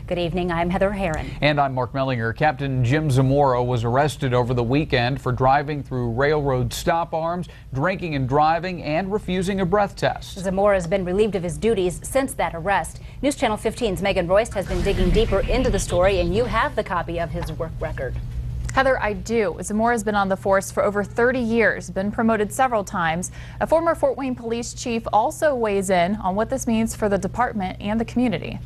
Good evening, I'm Heather Herron. And I'm Mark Mellinger. Captain Jim Zamora was arrested over the weekend for driving through railroad stop arms, drinking and driving, and refusing a breath test. Zamora has been relieved of his duties since that arrest. News Channel 15's Megan Royst has been digging deeper into the story, and you have the copy of his work record. Heather, I do. Zamora has been on the force for over 30 years, been promoted several times. A former Fort Wayne police chief also weighs in on what this means for the department and the community.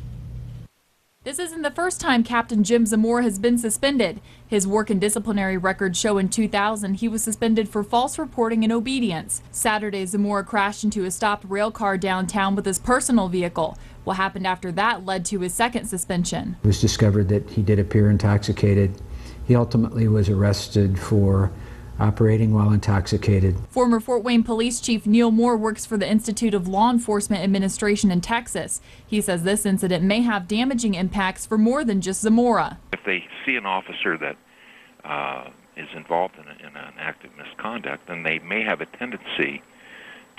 This isn't the first time Captain Jim Zamora has been suspended. His work and disciplinary records show in 2000 he was suspended for false reporting and obedience. Saturday, Zamora crashed into a stopped rail car downtown with his personal vehicle. What happened after that led to his second suspension. It was discovered that he did appear intoxicated. He ultimately was arrested for operating while intoxicated. Former Fort Wayne Police Chief Neil Moore works for the Institute of Law Enforcement Administration in Texas. He says this incident may have damaging impacts for more than just Zamora. If they see an officer that is involved in an act of misconduct, then they may have a tendency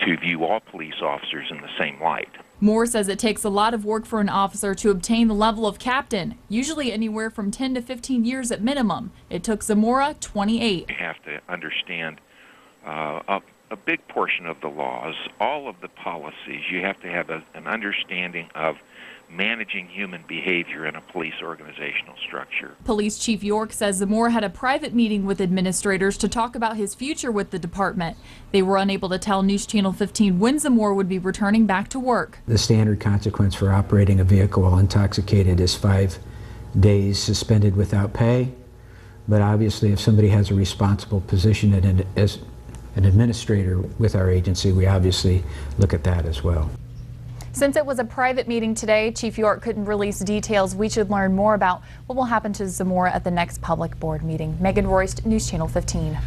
to view all police officers in the same light. Moore says it takes a lot of work for an officer to obtain the level of captain, usually anywhere from 10 to 15 years at minimum. It took Zamora 28. You have to understand a big portion of the laws, all of the policies. You have to have an understanding of managing human behavior in a police organizational structure. Police Chief York says Zamora had a private meeting with administrators to talk about his future with the department. They were unable to tell News Channel 15 when Zamora would be returning back to work. The standard consequence for operating a vehicle while intoxicated is 5 days suspended without pay. But obviously, if somebody has a responsible position as an administrator with our agency, we obviously look at that as well. Since it was a private meeting today, Chief York couldn't release details. We should learn more about what will happen to Zamora at the next public board meeting. Megan Royst, News Channel 15.